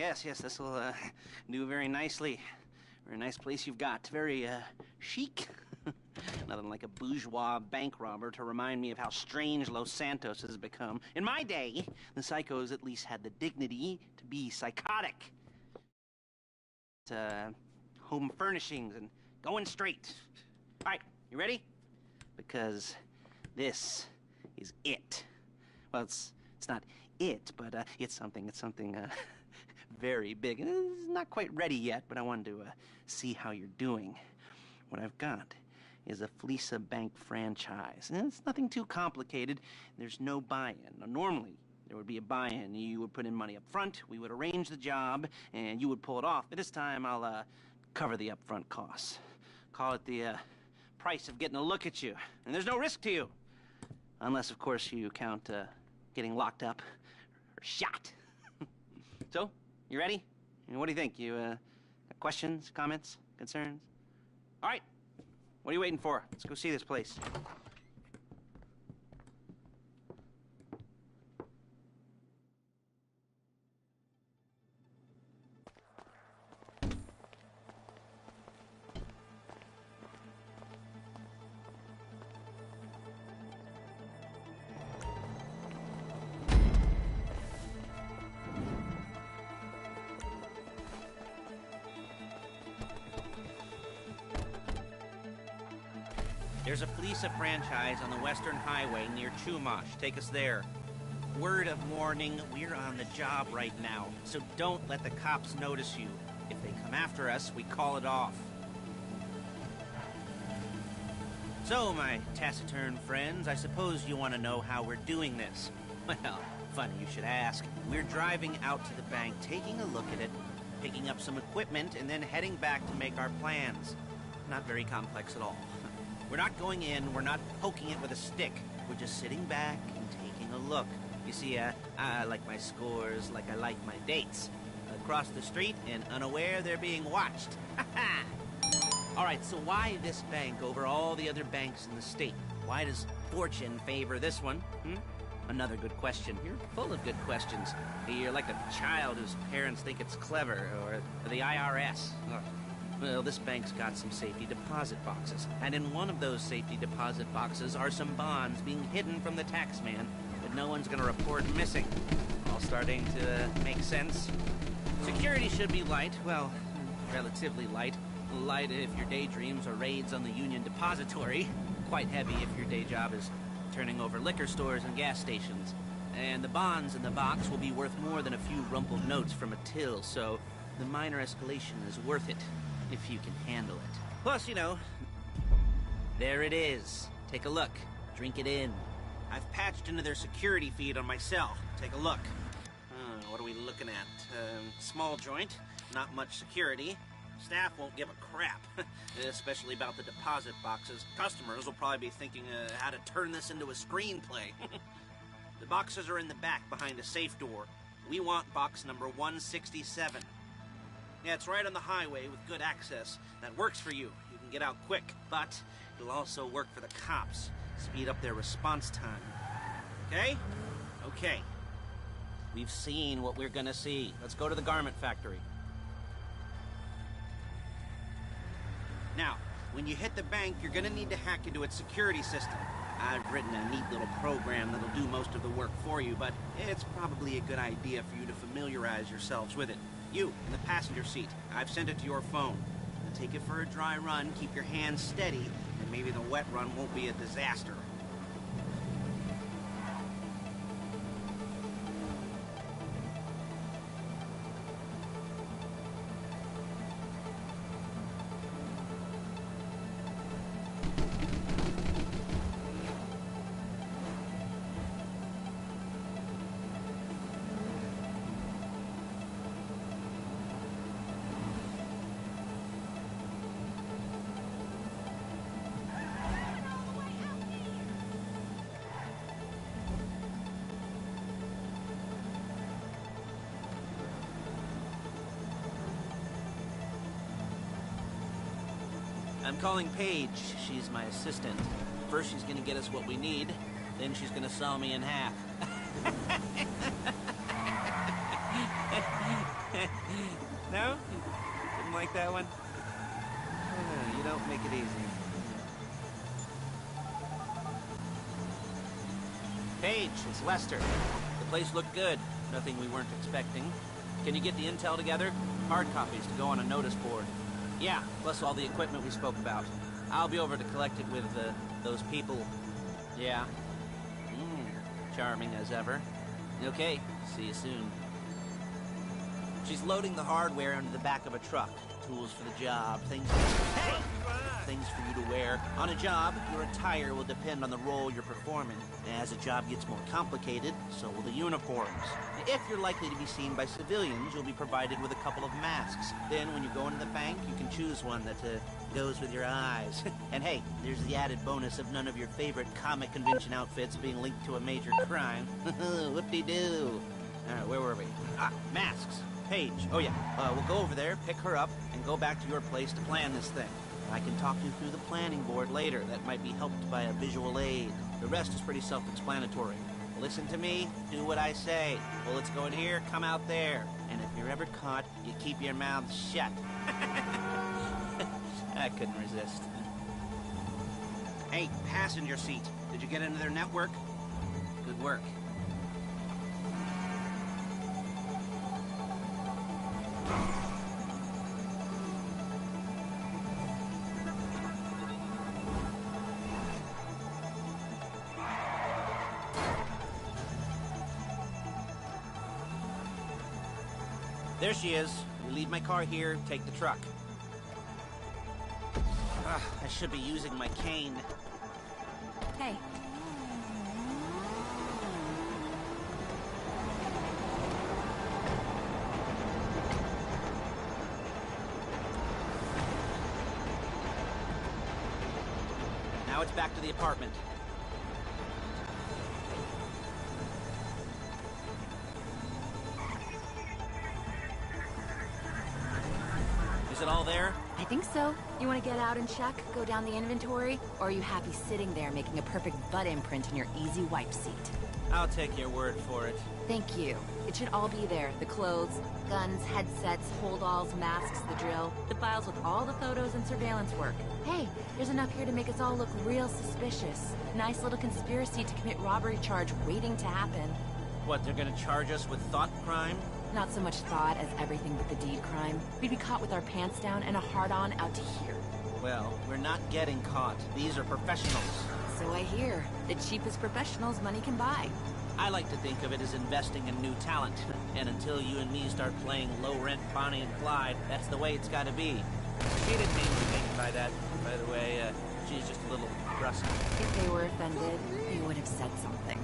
yes, this will do very nicely. Very nice place you've got. Very chic. Nothing like a bourgeois bank robber to remind me of how strange Los Santos has become. In my day, the psychos at least had the dignity to be psychotic. Home furnishings and going straight. All right, you ready? Because this is it. Well, it's not it, but it's something very big. It's not quite ready yet, but I wanted to see how you're doing. What I've got is a Fleesa Bank franchise. And it's nothing too complicated. There's no buy-in. Now, normally, there would be a buy-in. You would put in money up front, we would arrange the job, and you would pull it off. But this time, I'll cover the upfront costs. Call it the price of getting a look at you. And there's no risk to you. Unless, of course, you count getting locked up or shot. So, you ready? What do you think? You got questions, comments, concerns? All right. What are you waiting for? Let's go see this place. There's a Fleesa franchise on the Western Highway near Chumash. Take us there. Word of warning, we're on the job right now, so don't let the cops notice you. If they come after us, we call it off. So, my taciturn friends, I suppose you want to know how we're doing this. Well, funny you should ask. We're driving out to the bank, taking a look at it, picking up some equipment, and then heading back to make our plans. Not very complex at all. We're not going in, we're not poking it with a stick. We're just sitting back and taking a look. You see, I like my scores like I like my dates. Across the street and unaware they're being watched. All right, so why this bank over all the other banks in the state? Why does fortune favor this one? Another good question. You're full of good questions. You're like a child whose parents think it's clever, or the IRS. Ugh. Well, this bank's got some safety deposit boxes, and in one of those safety deposit boxes are some bonds being hidden from the tax man, but no one's gonna report missing. All starting to make sense. Security should be light, well, relatively light. Light if your daydreams are raids on the Union Depository. Quite heavy if your day job is turning over liquor stores and gas stations. And the bonds in the box will be worth more than a few rumpled notes from a till, so the minor escalation is worth it. If you can handle it. Plus, you know, there it is. Take a look. Drink it in. I've patched into their security feed on my cell. Take a look. What are we looking at? Small joint, not much security. Staff won't give a crap, especially about the deposit boxes. Customers will probably be thinking how to turn this into a screenplay. The boxes are in the back behind a safe door. We want box number 167. Yeah, it's right on the highway with good access. That works for you. You can get out quick, but it'll also work for the cops. Speed up their response time. Okay? Okay. We've seen what we're gonna see. Let's go to the garment factory. Now, when you hit the bank, you're gonna need to hack into its security system. I've written a neat little program that'll do most of the work for you, but it's probably a good idea for you to familiarize yourselves with it. You, in the passenger seat, I've sent it to your phone. Now take it for a dry run, keep your hands steady, and maybe the wet run won't be a disaster. I'm calling Paige. She's my assistant. First, she's gonna get us what we need. Then she's gonna saw me in half. No? Didn't like that one? You don't make it easy. Paige, it's Lester. The place looked good. Nothing we weren't expecting. Can you get the intel together? Hard copies to go on a notice board. Yeah, plus all the equipment we spoke about. I'll be over to collect it with, those people. Yeah. Charming as ever. Okay, see you soon. She's loading the hardware into the back of a truck. Tools for the job, things for you to wear. On a job, your attire will depend on the role you're performing. As a job gets more complicated, so will the uniforms. If you're likely to be seen by civilians, you'll be provided with a couple of masks. Then when you go into the bank, you can choose one that goes with your eyes. And hey, there's the added bonus of none of your favorite comic convention outfits being linked to a major crime. Whoop-de-doo. Where were we? Masks. Paige. Oh yeah, we'll go over there, pick her up, and go back to your place to plan this thing. I can talk you through the planning board later. That might be helped by a visual aid. The rest is pretty self-explanatory. Listen to me, do what I say. Bullets go in here, come out there. And if you're ever caught, you keep your mouth shut. I couldn't resist. Hey, passenger seat. Did you get into their network? Good work. There she is. We leave my car here, take the truck. I should be using my cane. Hey. Now it's back to the apartment. Is it all there? I think so. You want to get out and check, go down the inventory, or are you happy sitting there making a perfect butt imprint in your easy wipe seat? I'll take your word for it. Thank you. It should all be there. The clothes, guns, headsets, hold-alls, masks, the drill, the files with all the photos and surveillance work. Hey, there's enough here to make us all look real suspicious. Nice little conspiracy to commit robbery charge waiting to happen. What, they're gonna charge us with thought crime? Not so much thought as everything but the deed crime. We'd be caught with our pants down and a hard-on out to here. Well, we're not getting caught. These are professionals. So I hear. The cheapest professionals money can buy. I like to think of it as investing in new talent. And until you and me start playing low-rent Bonnie and Clyde, that's the way it's gotta be. She didn't mean anything by that, by the way. She's just a little brusque. If they were offended, they would have said something.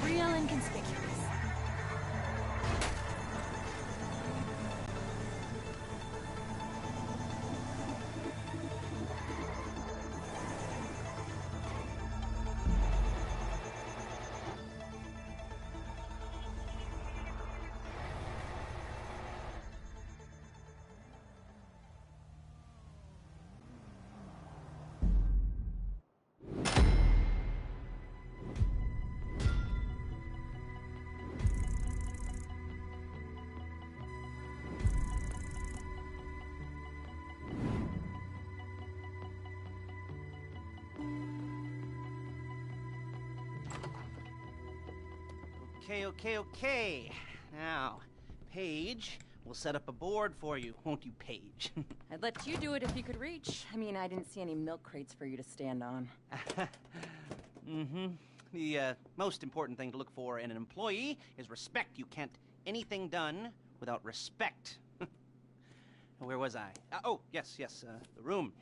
Real inconspicuous. Okay. Now, Paige, we'll set up a board for you, won't you, Paige? I'd let you do it if you could reach. I mean, I didn't see any milk crates for you to stand on. The most important thing to look for in an employee is respect. You can't anything done without respect. Where was I? Yes, the room.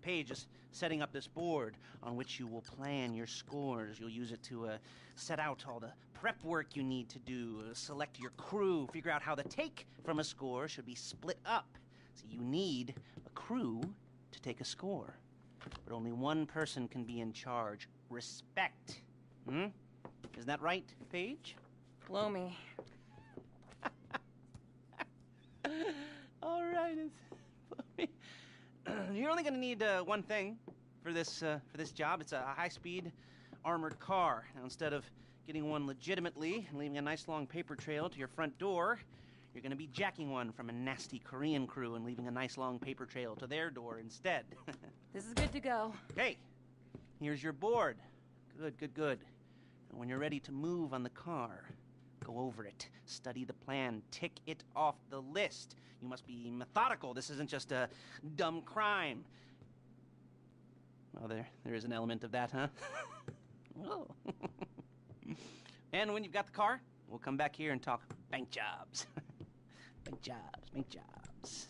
Paige is setting up this board on which you will plan your scores. You'll use it to set out all the prep work you need to do, select your crew, figure out how the take from a score should be split up. So you need a crew to take a score. but only one person can be in charge. Respect. Hmm? Isn't that right, Paige? Blow me. All right. You're only going to need one thing for this job. It's a high-speed armored car. Now, instead of getting one legitimately and leaving a nice long paper trail to your front door, you're going to be jacking one from a nasty Korean crew and leaving a nice long paper trail to their door instead. This is good to go. Hey, here's your board. Good, good, good. And when you're ready to move on the car, go over it, study the plan, tick it off the list. You must be methodical. This isn't just a dumb crime. Well, there is an element of that, huh? Oh. And when you've got the car, we'll come back here and talk bank jobs. Bank jobs, bank jobs.